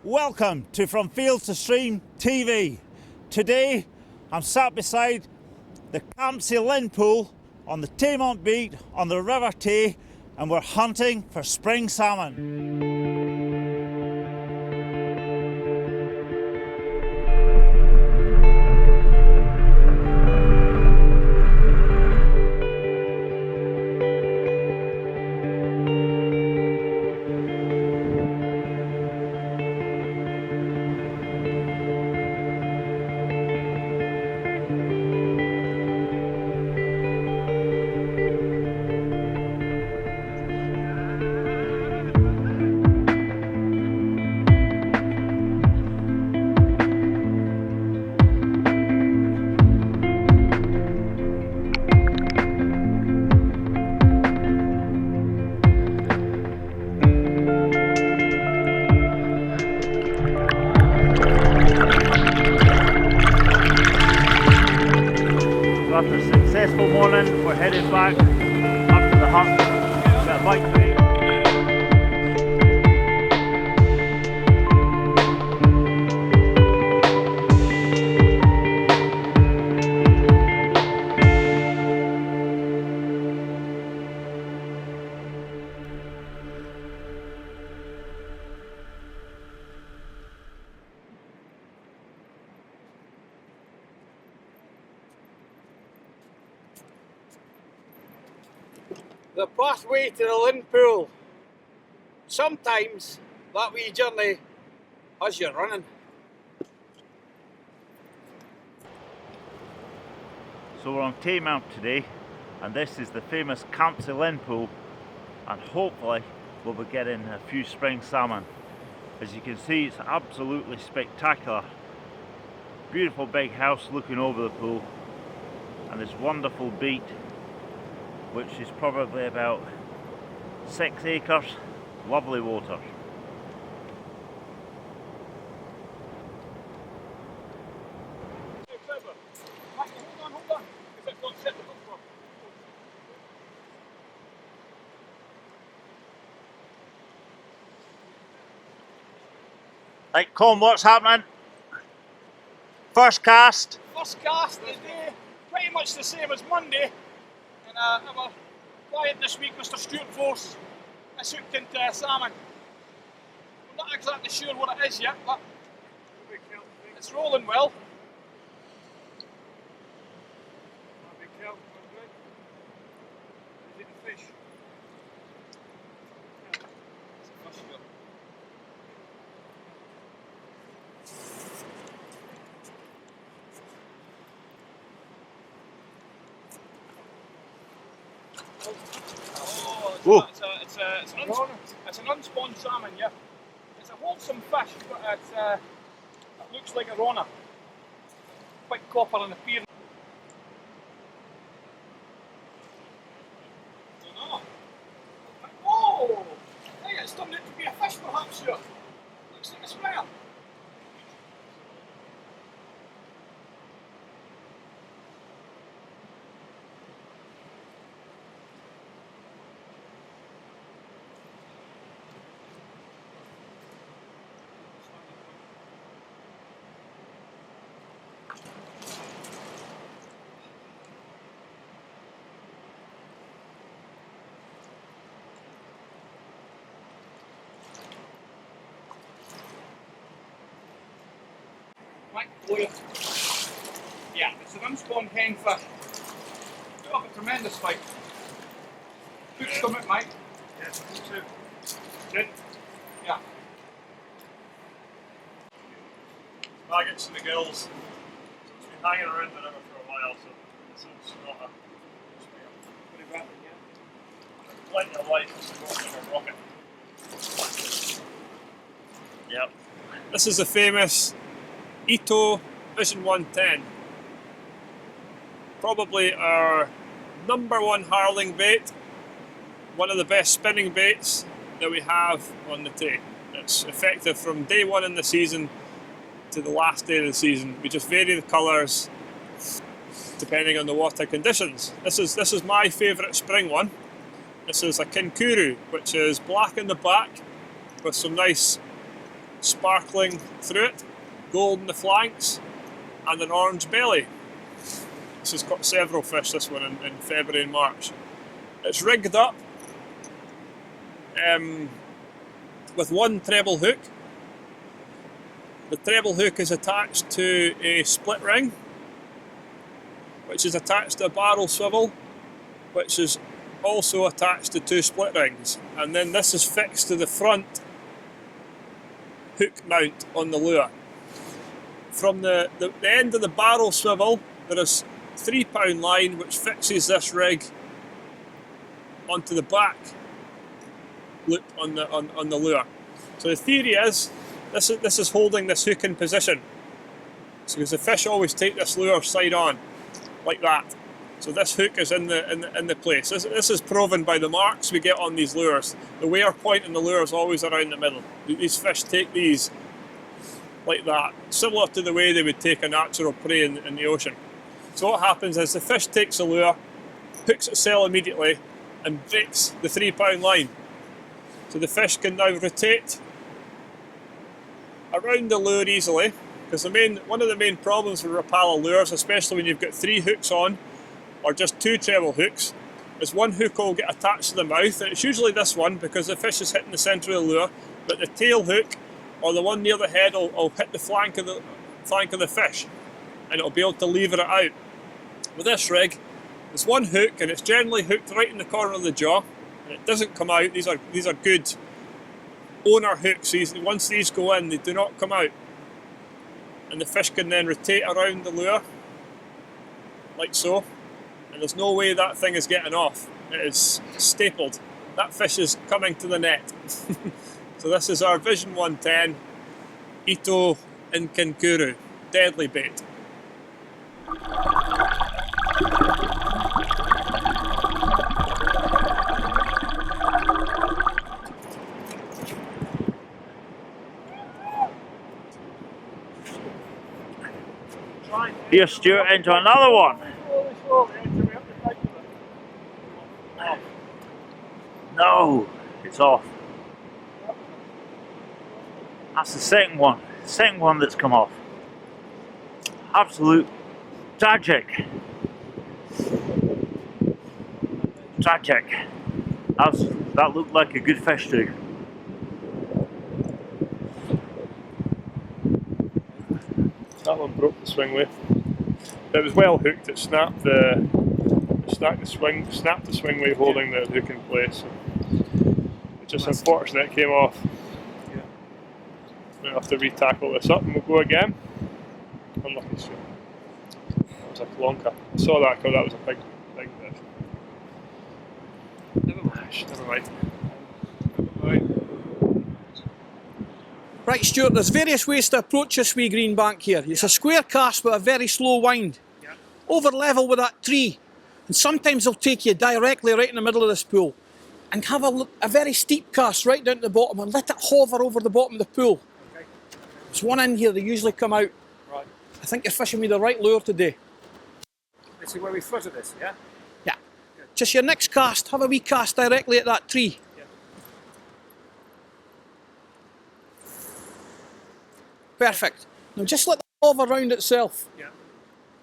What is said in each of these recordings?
Welcome to From Field to Stream TV. Today I'm sat beside the Campsie Linn Pool on the Taymount beat on the River Tay, and we're hunting for spring salmon. After a successful morning, we're headed back up to the hut, a bit of bike training. The pathway to the Linn Pool. Sometimes that wee journey has you running. So we're on Taymount today, and this is the famous Campsie Linn Pool, and hopefully we'll be getting a few spring salmon. As you can see, it's absolutely spectacular. Beautiful big house looking over the pool, and this wonderful beat, which is probably about 6 acres, lovely water. Right, Cohn, what's happening? First cast. First cast is pretty much the same as Monday. And our client this week, Mr. Stuart Force, has hooked into salmon. We're not exactly sure what it is yet, but it's rolling well. Is it a fish? It's a fish. Oh, it's an unspawned salmon, yeah. It's a wholesome fish, but it looks like a rona. Quite copper in appearance. Oh, oh! Hey, it's turned out to be a fish perhaps here. Looks like a springer. Mike, look at it. Yeah, it's an unspawned hen fish. Put up a tremendous fight. Good stomach, Mike. Yes, me too. Good. Yeah. Maggots and the gills. So it's been hanging around the river for a while, so this is not a spear. Pretty rapid, yeah. Plenty of life, it's a rocket. Yep. This is the famous Ito Vision 110. Probably our #1 harling bait. One of the best spinning baits that we have on the Tay. It's effective from day one in the season to the last day of the season. We just vary the colours depending on the water conditions. This is my favourite spring one. This is a kinkuru, which is black in the back with some nice sparkling through it, gold in the flanks, and an orange belly. This has got several fish, this one, in February and March. It's rigged up with one treble hook. The treble hook is attached to a split ring, which is attached to a barrel swivel, which is also attached to two split rings. And then this is fixed to the front hook mount on the lure. From the end of the barrel swivel, there is 3 pound line which fixes this rig onto the back loop on the lure. So the theory is this is holding this hook in position. So because the fish always take this lure side on, like that. So this hook is in the place. This is proven by the marks we get on these lures. The wear point in the lure is always around the middle. These fish take these like that, similar to the way they would take a natural prey in the ocean. So what happens is the fish takes the lure, hooks itself immediately, and breaks the 3 pound line. So the fish can now rotate around the lure easily, because one of the main problems with Rapala lures, especially when you've got 3 hooks on, or just 2 treble hooks, is one hook will get attached to the mouth, and it's usually this one because the fish is hitting the centre of the lure, but the tail hook or the one near the head will hit the flank of the fish, and it'll be able to lever it out. With this rig, there's one hook, and it's generally hooked right in the corner of the jaw, and it doesn't come out. These are good owner hooks. Once these go in, they do not come out, and the fish can then rotate around the lure like so, and there's no way that thing is getting off. It is stapled. That fish is coming to the net. So this is our Vision 110 Ito Inkinkuru deadly bait. Here, Stuart, into another one. No, it's off. That's the second one that's come off. Absolute tragic. That looked like a good fish too. That one broke the swing weight. It was well hooked. It snapped the swing weight holding the hook in place. It's just unfortunate it came off. Yeah. We'll have to re-tackle this up and we'll go again. Unlucky swing. That was a clunker. I saw that because that was a big fish. Never mind. Right, Stuart, there's various ways to approach this wee green bank here. It's a square cast with a very slow wind. Yeah. Over level with that tree. And sometimes they'll take you directly right in the middle of this pool. And have a very steep cast right down to the bottom and let it hover over the bottom of the pool. Okay. There's one in here, they usually come out. Right. I think you're fishing with the right lure today. This is where we footed this, yeah? Yeah. Good. Just your next cast, have a wee cast directly at that tree. Perfect. Now just let it hover around itself. Yeah.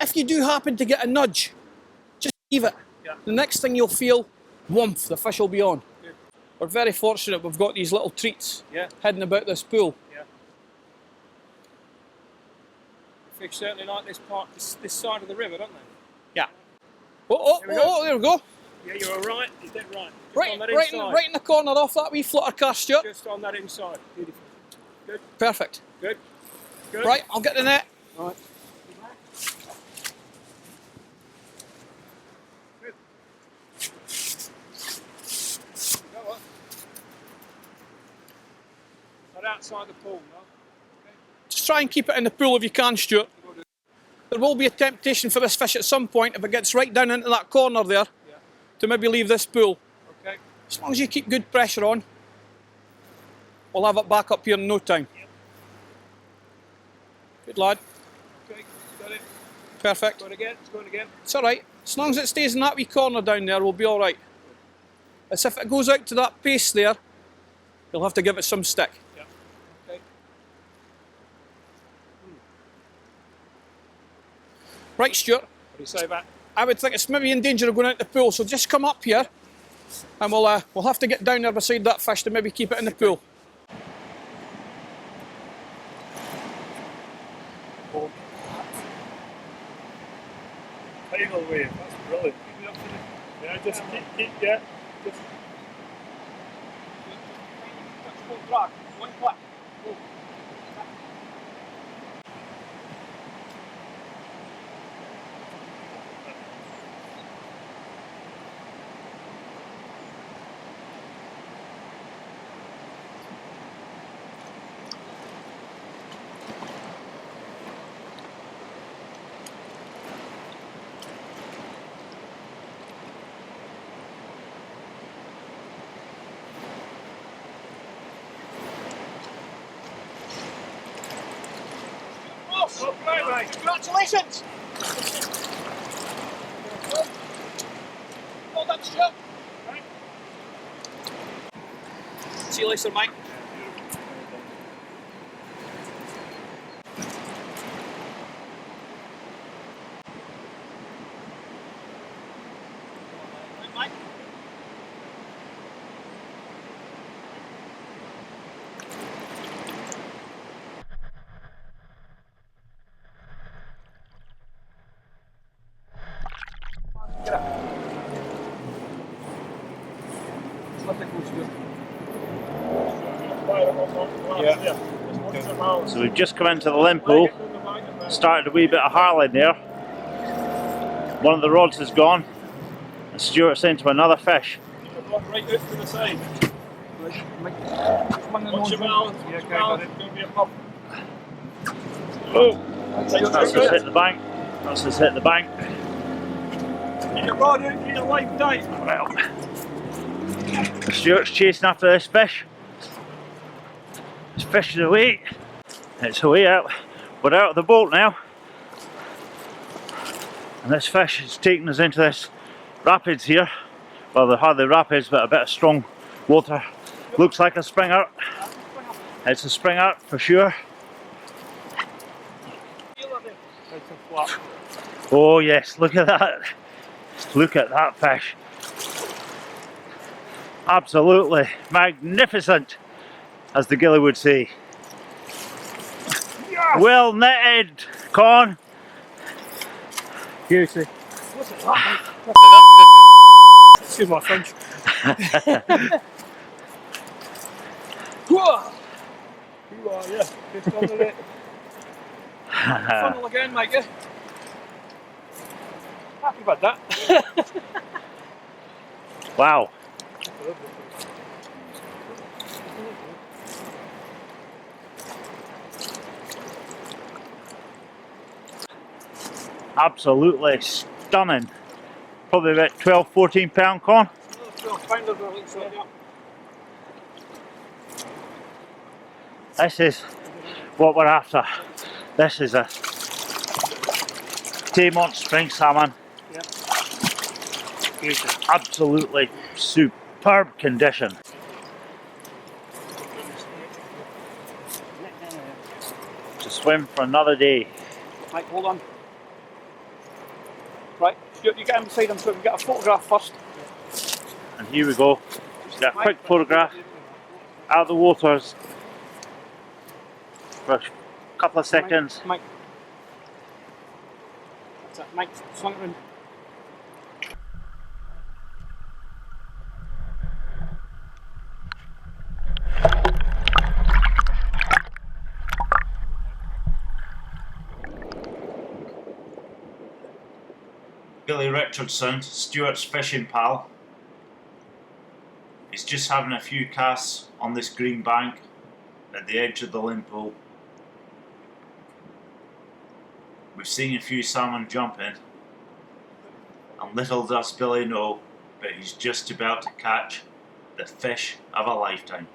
If you do happen to get a nudge, just leave it. Yeah. The next thing you'll feel, whoomph, the fish will be on. Good. We're very fortunate we've got these little treats hidden about this pool. Yeah. The fish certainly like this side of the river, don't they? Yeah. There we go. Yeah, you were right. You're dead right. Right in the corner off that wee flutter cast, Stuart. Just on that inside. Beautiful. Good. Perfect. Good. Good. Right, I'll get the net. Right. Good. Go on. Not outside the pool, no? Okay. Just try and keep it in the pool if you can, Stuart. There will be a temptation for this fish at some point if it gets right down into that corner there to maybe leave this pool. Okay. As long as you keep good pressure on, we'll have it back up here in no time. Good lad. Okay, got it. Perfect. It's going again. It's alright. As long as it stays in that wee corner down there, we'll be alright. As if it goes out to that pace there, you'll have to give it some stick. Yeah. Okay. Right, Stuart. What do you say about? I would think it's maybe in danger of going out the pool, so just come up here, and we'll have to get down there beside that fish to maybe keep it in the pool. Tidal wave, that's brilliant. Yeah, just keep, yeah. Just One click. oh, right. Congratulations! Well done, Stuart. Right. See you later, Mike. Mike. So we've just come into the Linn Pool, started a wee bit of harling there. One of the rods is gone, and Stuart's into another fish. Right out to the side. Watch your balance, Yeah, watch your balance, it's going to be a pump. Oh, that's just hit the bank. That's just hit the bank. Keep your rod out, keep your line tight. Well, Stuart's chasing after this fish. This fish is away. It's away out. We're out of the boat now. And this fish is taking us into this rapids here. Well, they're hardly rapids, but a bit of strong water. Looks like a springer. It's a springer for sure. Oh yes, look at that. Look at that fish. Absolutely magnificent, as the ghillie would say. Yes. Well netted, Cohn. Beauty. What's it like? Excuse my French. Whoa! You are, yeah. Just on the funnel again, mate, yeah? Happy about that. Wow. Absolutely stunning. Probably about 12, 14 pound, Cohn. 12 pounders, I think so, yeah. This is what we're after. This is a Taymount spring salmon. Yeah. Absolutely superb condition. To swim for another day. Right, hold on. Right, Stuart, you get him beside him so we can get a photograph first. And here we go. Just get a quick photograph out of the waters for a couple of seconds. Mike. That's it, Mike, swing it round. Billy Richardson, Stuart's fishing pal. He's just having a few casts on this green bank at the edge of the Linn Pool. We've seen a few salmon jumping, and little does Billy know, but he's just about to catch the fish of a lifetime.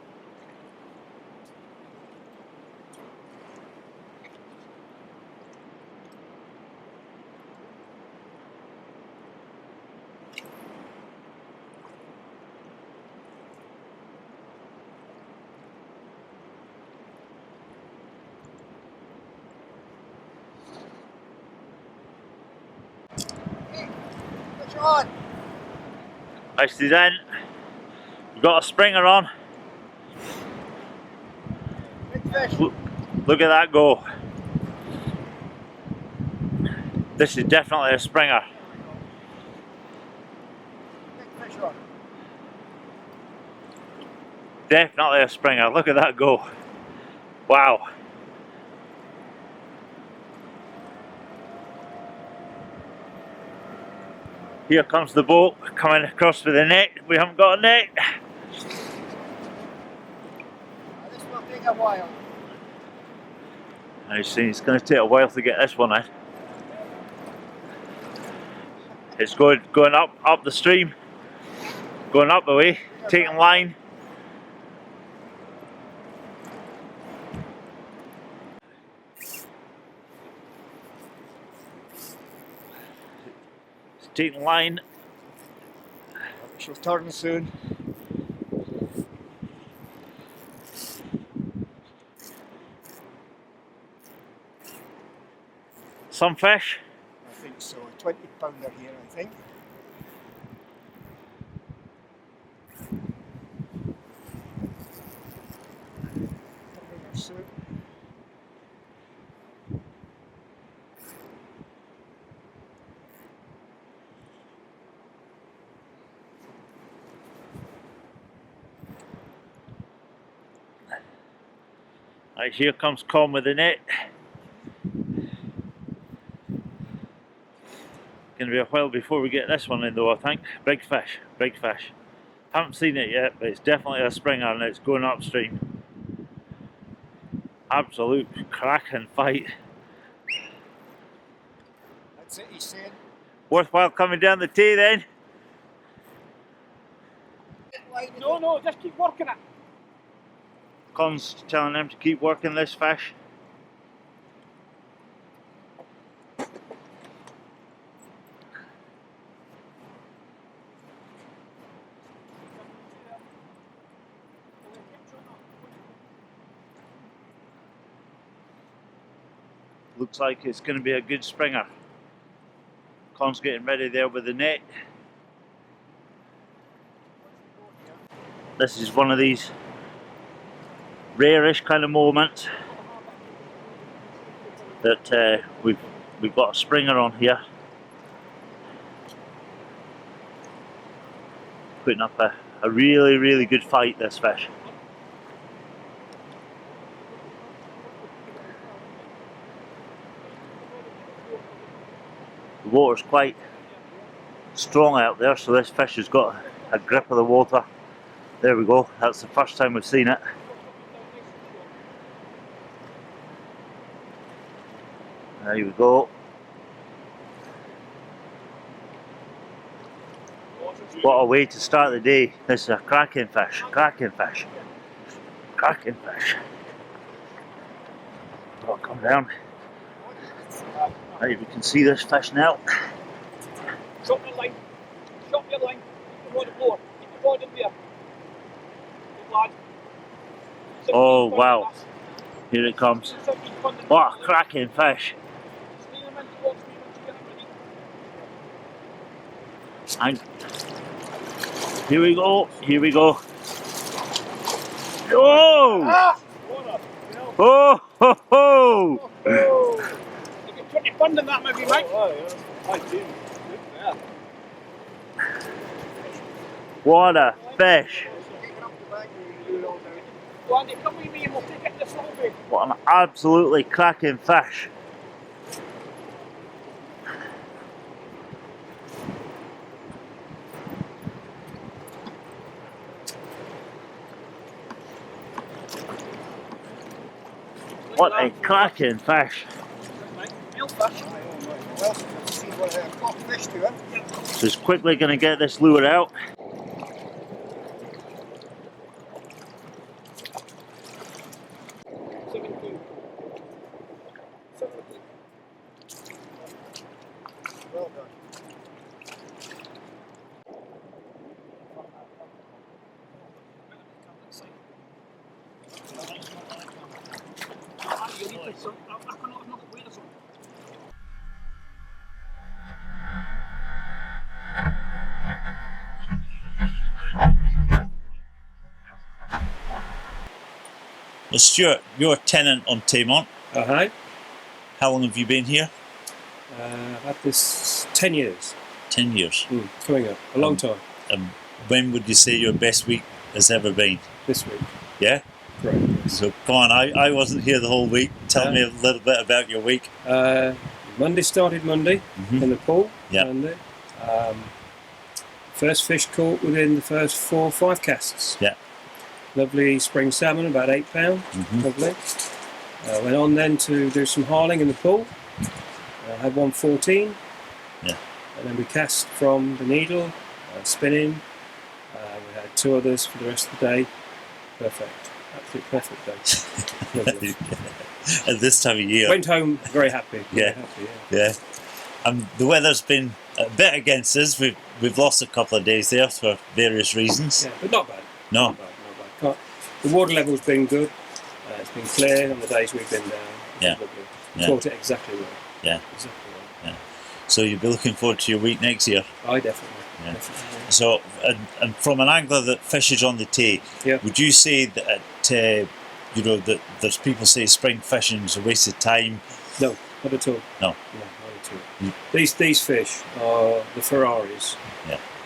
Sean! Ice is in. We've got a springer on. Big fish. Look at that go. This is definitely a springer. Big fish on. Definitely a springer. Look at that go. Wow. Here comes the boat coming across with a net. We haven't got a net. This will take a while. Now you see, it's going to take a while to get this one in. It's going up the stream, going up the way, taking line. It's taking line. She'll turn soon. Some fish. I think so. A 20-pounder here, I think. Soon. Right, here comes Cohn with the net. Going to be a while before we get this one in though, I think. Big fish, big fish. Haven't seen it yet, but it's definitely a springer and it's going upstream. Absolute cracking fight. That's it, he's saying. Worthwhile coming down the Tay then. No, just keep working it. Cohn's telling them to keep working this fish. Looks like it's going to be a good springer. Cohn's getting ready there with the net. This is one of these rare-ish kind of moments that we've got a springer on here. Putting up a really, really good fight, this fish. The water's quite strong out there, so this fish has got a grip of the water. There we go, that's the first time we've seen it. There we go. What a way to start the day. This is a cracking fish, cracking fish, cracking fish. I'll come down. Right, we can see this fish now. Drop your line. Drop your line. Keep the rod lower. Keep the rod in there. Good lad. Oh wow, here it comes. What a cracking fish. And here we go, here we go. Oh! Ah! Oh ho ho! You get 20 pound in that maybe, Mike. What a fish! Go on, come with me and we'll take it this little bit. What an absolutely cracking fish! What a cracking fish! Just quickly going to get this lure out. Well done. Well, Stuart, you're a tenant on Taymount. Hi. How long have you been here? I've had this 10 years. 10 years. Coming up. A long time. When would you say your best week has ever been? This week. Yeah? Correct. Yes. So come on, I wasn't here the whole week. Tell me a little bit about your week. Monday started Monday in the pool. Yeah. Monday. First fish caught within the first 4 or 5 casts. Yeah. Lovely spring salmon, about £8. Lovely. Went on then to do some harling in the pool. Had 114. Yeah. And then we cast from the needle, spinning. We had 2 others for the rest of the day. Perfect. Absolutely perfect day. Lovely. At this time of year. Went home very happy. Yeah. Very happy, yeah. The weather's been a bit against us. We've lost a couple of days there for various reasons. Yeah, but not bad. No. Not bad. The water level's been good. It's been clear on the days we've been down. Yeah. Lovely. Yeah. Caught it exactly right. Yeah. Exactly right. Yeah. So you'll be looking forward to your week next year. I definitely. Yeah. Definitely. So, and from an angler that fishes on the Tay, Yeah. would you say that that there's people say spring fishing is a waste of time? No, not at all. No. No, not at all. These fish are the Ferraris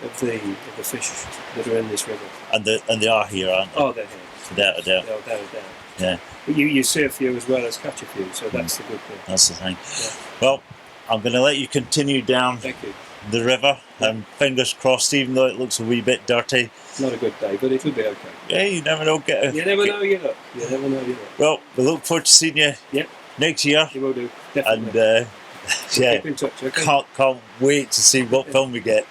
of the fish that are in this river. And they are here, aren't they? Oh, they're here. Without a doubt. Without a doubt. Yeah. But you see a few as well as catch a few, so that's the good thing. That's the thing. Yeah. Well, I'm going to let you continue down Thank you. the river, and fingers crossed, even though it looks a wee bit dirty. Not a good day, but it'll be okay. Yeah, you never know. You never know your luck. You never know your luck. Well, we look forward to seeing you next year. You will do, definitely. And Keep in touch, okay? can't wait to see what film we get.